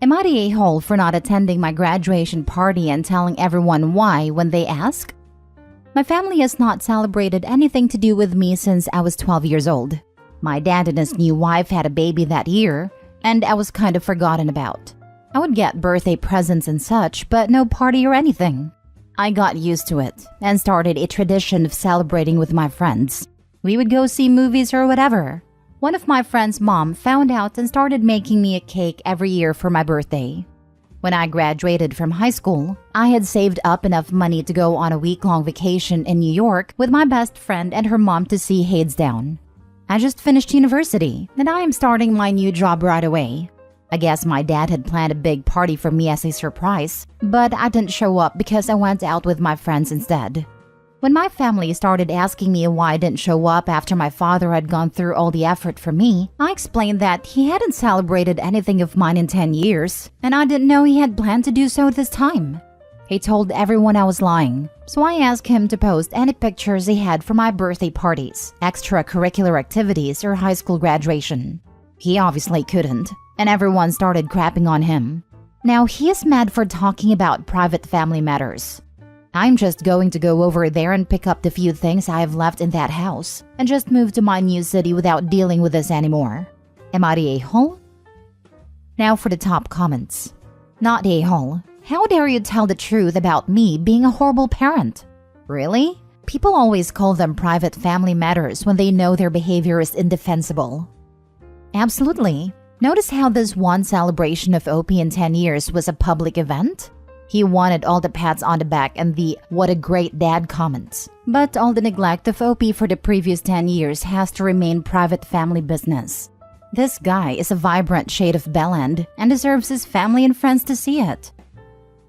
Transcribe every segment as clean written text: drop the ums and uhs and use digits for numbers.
Am I the a-hole for not attending my graduation party and telling everyone why when they ask? My family has not celebrated anything to do with me since I was 12 years old. My dad and his new wife had a baby that year, and I was kind of forgotten about. I would get birthday presents and such, but no party or anything. I got used to it and started a tradition of celebrating with my friends. We would go see movies or whatever. One of my friend's mom found out and started making me a cake every year for my birthday. When I graduated from high school, I had saved up enough money to go on a week-long vacation in New York with my best friend and her mom to see Hadestown. I just finished university, and I am starting my new job right away. I guess my dad had planned a big party for me as a surprise, but I didn't show up because I went out with my friends instead. When my family started asking me why I didn't show up after my father had gone through all the effort for me, I explained that he hadn't celebrated anything of mine in 10 years, and I didn't know he had planned to do so this time. He told everyone I was lying, so I asked him to post any pictures he had for my birthday parties, extracurricular activities, or high school graduation. He obviously couldn't, and everyone started crapping on him. Now he is mad for talking about private family matters. I'm just going to go over there and pick up the few things I have left in that house and just move to my new city without dealing with this anymore. Am I the a-hole? Now for the top comments. Not the a-hole. How dare you tell the truth about me being a horrible parent? Really? People always call them private family matters when they know their behavior is indefensible. Absolutely. Notice how this one celebration of Opie in 10 years was a public event? He wanted all the pats on the back and the "what a great dad" comments. But all the neglect of Opie for the previous 10 years has to remain private family business. This guy is a vibrant shade of bellend and deserves his family and friends to see it.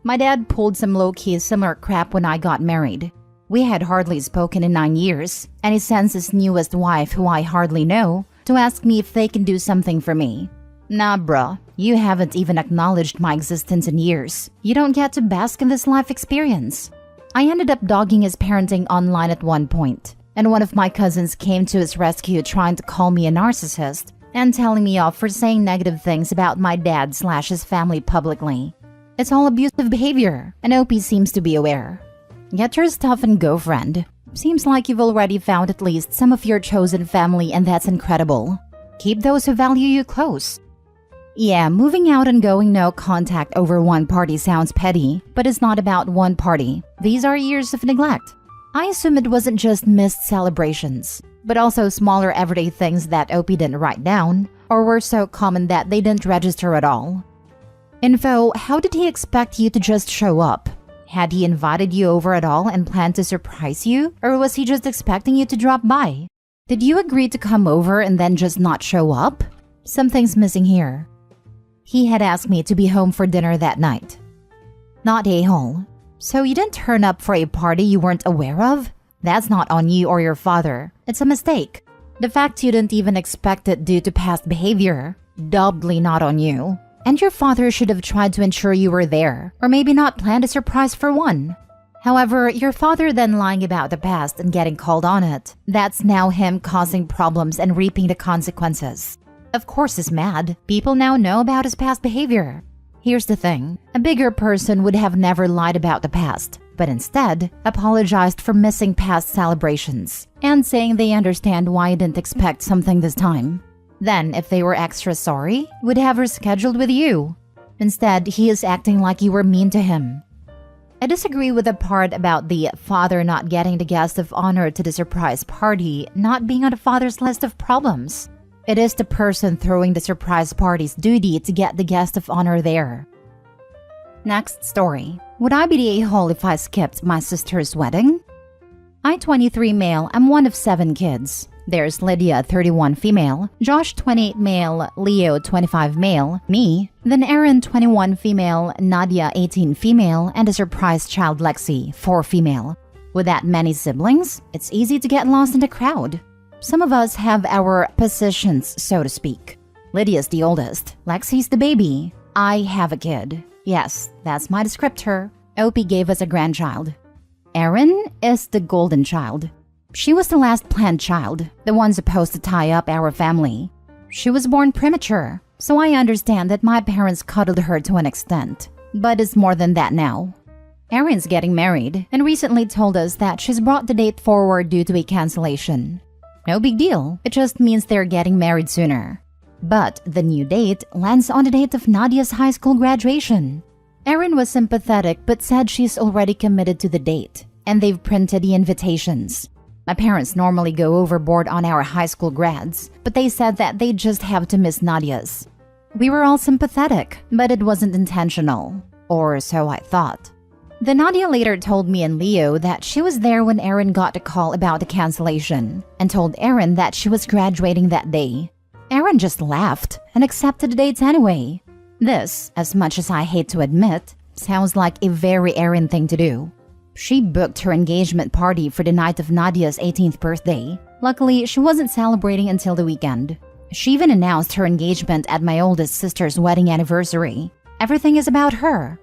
My dad pulled some low-key similar crap when I got married. We had hardly spoken in 9 years, and he sends his newest wife, who I hardly know, to ask me if they can do something for me. Nah, bruh. You haven't even acknowledged my existence in years. You don't get to bask in this life experience. I ended up dogging his parenting online at one point, and one of my cousins came to his rescue trying to call me a narcissist and telling me off for saying negative things about my dad/his family publicly. It's all abusive behavior, and Opie seems to be aware. Get your stuff and go, friend. Seems like you've already found at least some of your chosen family, and that's incredible. Keep those who value you close. Yeah, moving out and going no contact over one party sounds petty, but it's not about one party. These are years of neglect. I assume it wasn't just missed celebrations, but also smaller everyday things that Opie didn't write down, or were so common that they didn't register at all. Info, how did he expect you to just show up? Had he invited you over at all and planned to surprise you, or was he just expecting you to drop by? Did you agree to come over and then just not show up? Something's missing here. He had asked me to be home for dinner that night. Not a-hole. So you didn't turn up for a party you weren't aware of? That's not on you or your father. It's a mistake. The fact you didn't even expect it due to past behavior, doubly not on you. And your father should have tried to ensure you were there, or maybe not planned a surprise for one. However, your father then lying about the past and getting called on it, that's now him causing problems and reaping the consequences. Of course he's mad. People now know about his past behavior. Here's the thing. A bigger person would have never lied about the past, but instead apologized for missing past celebrations and saying they understand why he didn't expect something this time. Then, if they were extra sorry, would have rescheduled with you. Instead, he is acting like you were mean to him. I disagree with the part about the father not getting the guest of honor to the surprise party not being on the father's list of problems. It is the person throwing the surprise party's duty to get the guest of honor there. Next story. Would I be the a-hole if I skipped my sister's wedding? I, 23 male, am one of 7 kids. There's Lydia, 31 female, Josh, 28 male, Leo, 25 male, me, then Aaron, 21 female, Nadia, 18 female, and a surprise child, Lexi, 4 female. With that many siblings, it's easy to get lost in the crowd. Some of us have our positions, so to speak. Lydia's the oldest. Lexi's the baby. I have a kid. Yes, that's my descriptor. Opie gave us a grandchild. Erin is the golden child. She was the last planned child, the one supposed to tie up our family. She was born premature, So I understand that my parents cuddled her to an extent, but it's more than that now. Erin's getting married and recently told us that she's brought the date forward due to a cancellation. No big deal, it just means they're getting married sooner. But the new date lands on the date of Nadia's high school graduation. Erin was sympathetic but said she's already committed to the date, and they've printed the invitations. My parents normally go overboard on our high school grads, but they said that they just have to miss Nadia's. We were all sympathetic, but it wasn't intentional. Or so I thought. The Nadia later told me and Leo that she was there when Erin got a call about the cancellation and told Erin that she was graduating that day. Erin just laughed and accepted the dates anyway. This, as much as I hate to admit, sounds like a very Erin thing to do. She booked her engagement party for the night of Nadia's 18th birthday. Luckily, she wasn't celebrating until the weekend. She even announced her engagement at my oldest sister's wedding anniversary. Everything is about her.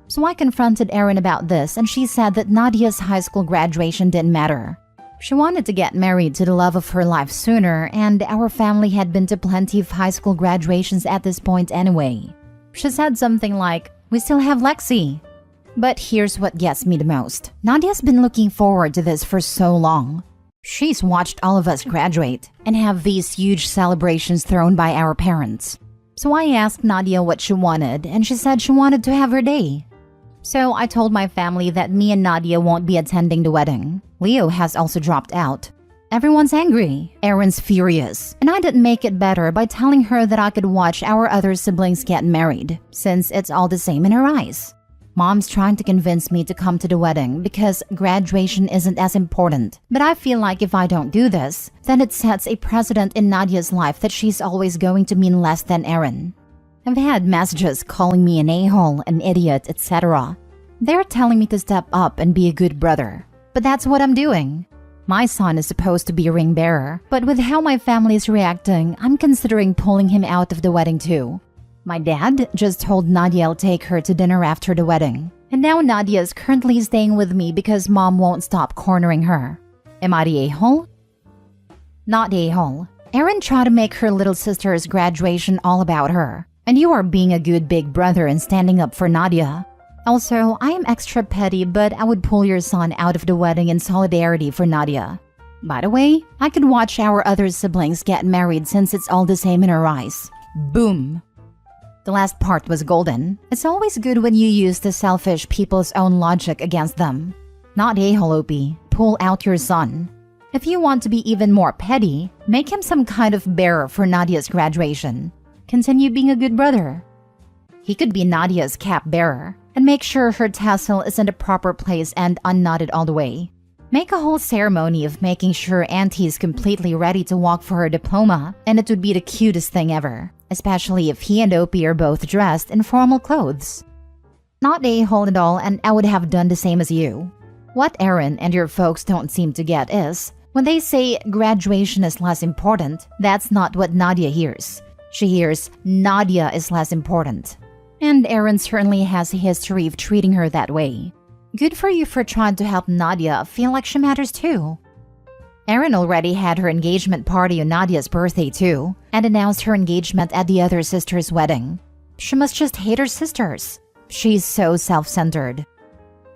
So I confronted Erin about this and she said that Nadia's high school graduation didn't matter. She wanted to get married to the love of her life sooner, and our family had been to plenty of high school graduations at this point anyway. She said something like, "We still have Lexi." But here's what gets me the most. Nadia's been looking forward to this for so long. She's watched all of us graduate and have these huge celebrations thrown by our parents. So I asked Nadia what she wanted, and she said she wanted to have her day. So I told my family that me and Nadia won't be attending the wedding. Leo has also dropped out. Everyone's angry. Erin's furious. And I didn't make it better by telling her that I could watch our other siblings get married, since it's all the same in her eyes. Mom's trying to convince me to come to the wedding because graduation isn't as important. But I feel like if I don't do this, then it sets a precedent in Nadia's life that she's always going to mean less than Erin. I've had messages calling me an a-hole, an idiot, etc. They're telling me to step up and be a good brother. But that's what I'm doing. My son is supposed to be a ring bearer, but with how my family is reacting, I'm considering pulling him out of the wedding too. My dad just told Nadia I'll take her to dinner after the wedding. And now Nadia is currently staying with me because mom won't stop cornering her. Am I the a-hole? Not the a-hole. Erin tried to make her little sister's graduation all about her. And you are being a good big brother and standing up for Nadia. Also, I am extra petty, but I would pull your son out of the wedding in solidarity for Nadia. By the way, I could watch our other siblings get married since it's all the same in her eyes. Boom! The last part was golden. It's always good when you use the selfish people's own logic against them. Not a-hole, Opie. Pull out your son. If you want to be even more petty, make him some kind of bearer for Nadia's graduation. Continue being a good brother. He could be Nadia's cap bearer and make sure her tassel is in the proper place and unknotted all the way. Make a whole ceremony of making sure Auntie is completely ready to walk for her diploma, and it would be the cutest thing ever, especially if he and Opie are both dressed in formal clothes. Not a-hole at all, and I would have done the same as you. What Erin and your folks don't seem to get is, when they say graduation is less important, that's not what Nadia hears. She hears Nadia is less important. And Erin certainly has a history of treating her that way. Good for you for trying to help Nadia feel like she matters too. Erin already had her engagement party on Nadia's birthday too, and announced her engagement at the other sister's wedding. She must just hate her sisters. She's so self-centered.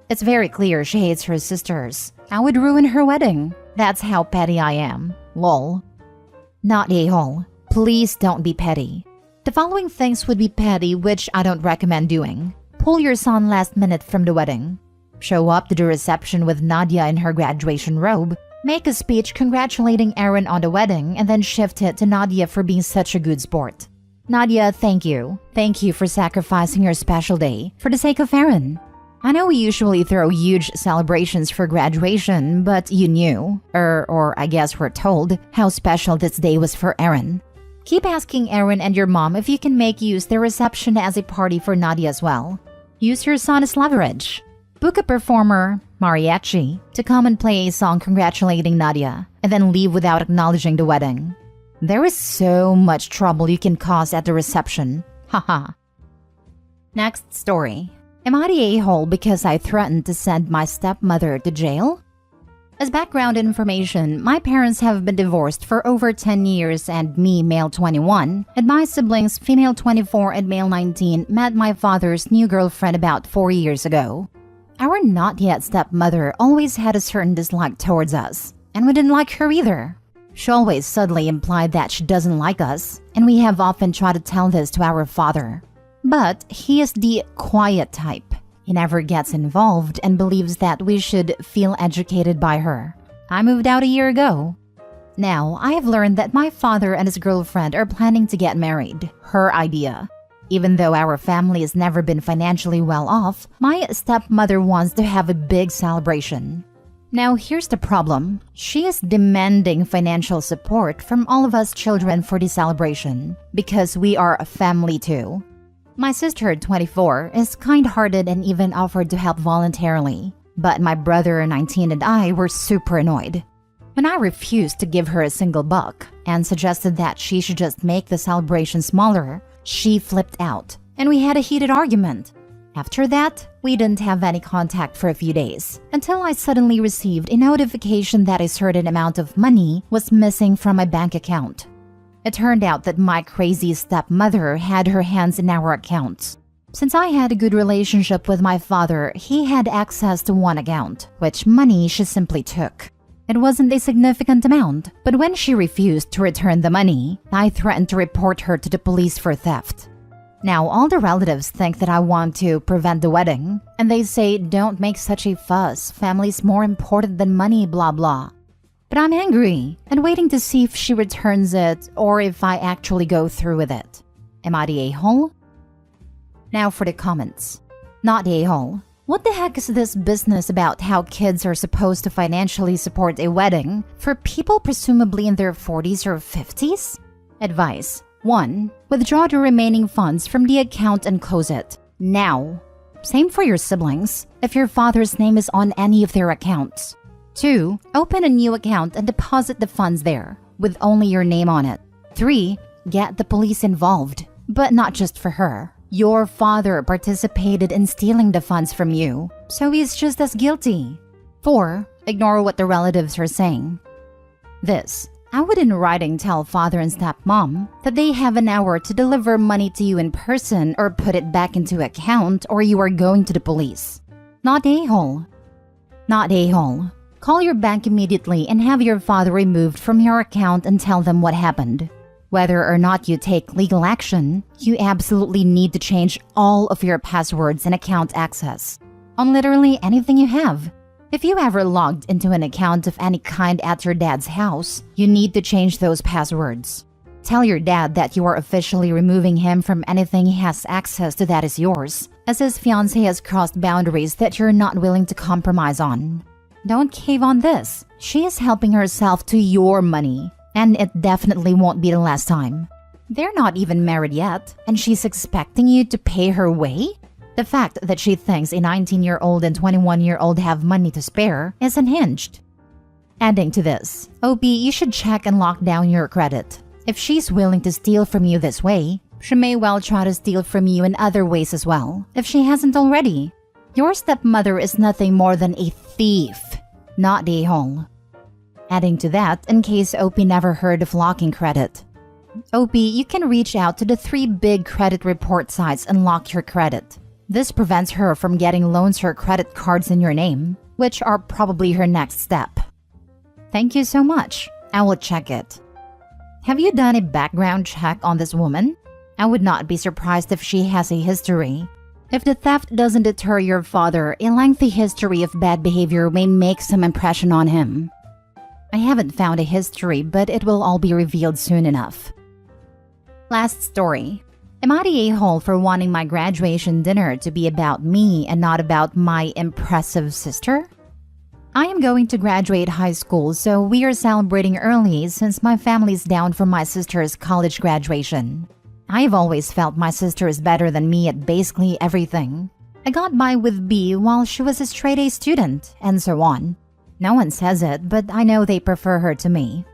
It's very clear she hates her sisters. I would ruin her wedding. That's how petty I am. Lol. Not a-hole. Please don't be petty. The following things would be petty, which I don't recommend doing. Pull your son last minute from the wedding. Show up to the reception with Nadia in her graduation robe. Make a speech congratulating Erin on the wedding and then shift it to Nadia for being such a good sport. Nadia, thank you. Thank you for sacrificing your special day for the sake of Erin. I know we usually throw huge celebrations for graduation, but you knew, or I guess we're told, how special this day was for Erin. Keep asking Erin and your mom if you can make use their reception as a party for Nadia as well. Use your son as leverage. Book a performer, mariachi, to come and play a song congratulating Nadia, and then leave without acknowledging the wedding. There is so much trouble you can cause at the reception. Haha. Next story. Am I the a-hole because I threatened to send my stepmother to jail? As background information, my parents have been divorced for over 10 years and me, male 21, and my siblings, female 24 and male 19, met my father's new girlfriend about 4 years ago. Our not yet stepmother always had a certain dislike towards us, and we didn't like her either. She always subtly implied that she doesn't like us, and we have often tried to tell this to our father. But he is the quiet type. He never gets involved and believes that we should feel educated by her. I moved out a year ago. Now, I have learned that my father and his girlfriend are planning to get married. Her idea. Even though our family has never been financially well off, my stepmother wants to have a big celebration. Now, here's the problem. She is demanding financial support from all of us children for the celebration, because we are a family too. My sister, 24, is kind-hearted and even offered to help voluntarily. But my brother, 19, and I were super annoyed. When I refused to give her a single buck and suggested that she should just make the celebration smaller, she flipped out, and we had a heated argument. After that, we didn't have any contact for a few days, until I suddenly received a notification that a certain amount of money was missing from my bank account. It turned out that my crazy stepmother had her hands in our accounts. Since I had a good relationship with my father, he had access to one account, which money she simply took. It wasn't a significant amount, but when she refused to return the money, I threatened to report her to the police for theft. Now, all the relatives think that I want to prevent the wedding, and they say, "Don't make such a fuss, family's more important than money, blah blah." But I'm angry and waiting to see if she returns it or if I actually go through with it. Am I the a-hole? Now for the comments. Not the a-hole. What the heck is this business about how kids are supposed to financially support a wedding for people presumably in their 40s or 50s? Advice. 1. Withdraw the remaining funds from the account and close it. Now. Same for your siblings, if your father's name is on any of their accounts. 2. Open a new account and deposit the funds there, with only your name on it. 3. Get the police involved, but not just for her. Your father participated in stealing the funds from you, so he's just as guilty. 4. Ignore what the relatives are saying. This. I would in writing tell father and stepmom that they have an hour to deliver money to you in person or put it back into account or you are going to the police. Not a-hole. Not a-hole. Call your bank immediately and have your father removed from your account and tell them what happened. Whether or not you take legal action, you absolutely need to change all of your passwords and account access on literally anything you have. If you ever logged into an account of any kind at your dad's house, you need to change those passwords. Tell your dad that you are officially removing him from anything he has access to that is yours, as his fiancé has crossed boundaries that you're not willing to compromise on. Don't cave on this. She is helping herself to your money, and it definitely won't be the last time. They're not even married yet, and she's expecting you to pay her way? The fact that she thinks a 19-year-old and 21-year-old have money to spare is unhinged. Adding to this, OP, you should check and lock down your credit. If she's willing to steal from you this way, she may well try to steal from you in other ways as well, if she hasn't already. Your stepmother is nothing more than a thief, not a hole. Adding to that, in case OP never heard of locking credit. OP, you can reach out to the 3 big credit report sites and lock your credit. This prevents her from getting loans or credit cards in your name, which are probably her next step. Thank you so much. I will check it. Have you done a background check on this woman? I would not be surprised if she has a history. If the theft doesn't deter your father, a lengthy history of bad behavior may make some impression on him. I haven't found a history, but it will all be revealed soon enough. Last story. Am I the a-hole for wanting my graduation dinner to be about me and not about my impressive sister? I am going to graduate high school, so we are celebrating early since my family's down for my sister's college graduation. I've always felt my sister is better than me at basically everything. I got by with B while she was a straight A student, and so on. No one says it, but I know they prefer her to me.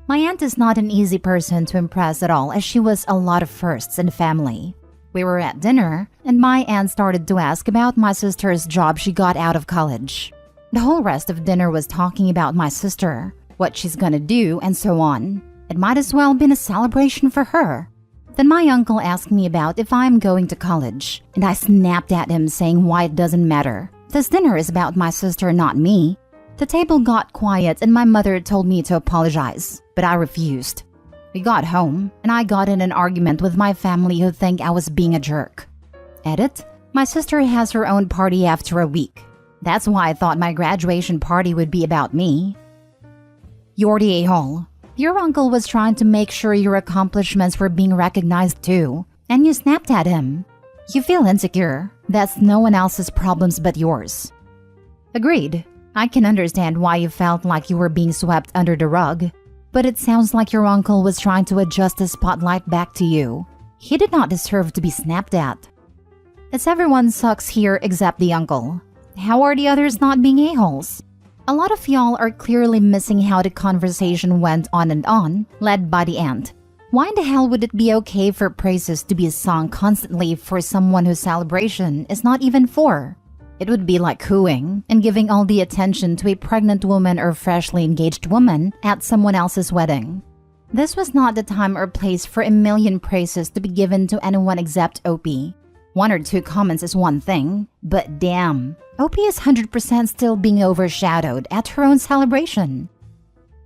My aunt is not an easy person to impress at all, as she was a lot of firsts in the family. We were at dinner, and my aunt started to ask about my sister's job she got out of college. The whole rest of dinner was talking about my sister, what she's gonna do, and so on. It might as well have been a celebration for her. Then my uncle asked me about if I'm going to college, and I snapped at him saying why it doesn't matter. This dinner is about my sister, not me. The table got quiet and my mother told me to apologize, but I refused. We got home, and I got in an argument with my family who think I was being a jerk. Edit: my sister has her own party after a week. That's why I thought my graduation party would be about me. You're the a-hole. Your uncle was trying to make sure your accomplishments were being recognized too, and you snapped at him. You feel insecure. That's no one else's problems but yours. Agreed. I can understand why you felt like you were being swept under the rug, but it sounds like your uncle was trying to adjust the spotlight back to you. He did not deserve to be snapped at. It's everyone sucks here except the uncle. How are the others not being a-holes? A lot of y'all are clearly missing how the conversation went on, led by the aunt. Why in the hell would it be okay for praises to be sung constantly for someone whose celebration is not even for? It would be like cooing and giving all the attention to a pregnant woman or freshly engaged woman at someone else's wedding. This was not the time or place for a million praises to be given to anyone except OP. 1 or 2 comments is one thing, but damn, OP is 100% still being overshadowed at her own celebration.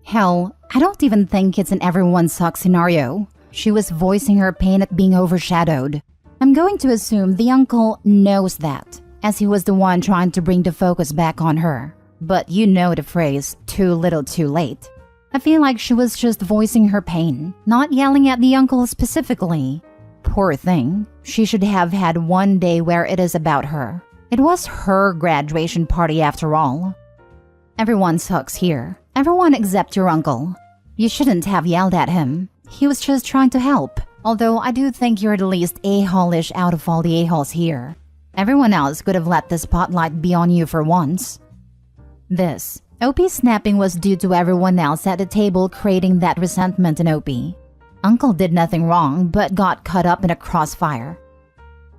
Hell, I don't even think it's an everyone sucks scenario. She was voicing her pain at being overshadowed. I'm going to assume the uncle knows that, as he was the one trying to bring the focus back on her. But you know the phrase, too little too late. I feel like she was just voicing her pain, not yelling at the uncle specifically. Poor thing. She should have had one day where it is about her. It was her graduation party after all. Everyone sucks here. Everyone except your uncle. You shouldn't have yelled at him. He was just trying to help. Although I do think you're the least a-hole-ish out of all the a-holes here. Everyone else could have let the spotlight be on you for once. This. OP snapping was due to everyone else at the table creating that resentment in OP. Uncle did nothing wrong, but got caught up in a crossfire.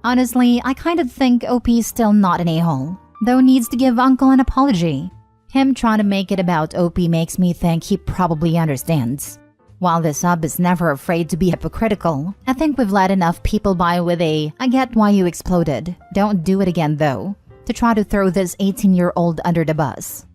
Honestly, I kind of think OP's still not an a-hole, though needs to give Uncle an apology. Him trying to make it about OP makes me think he probably understands. While this sub is never afraid to be hypocritical, I think we've let enough people by with a "I get why you exploded, don't do it again though," to try to throw this 18-year-old under the bus.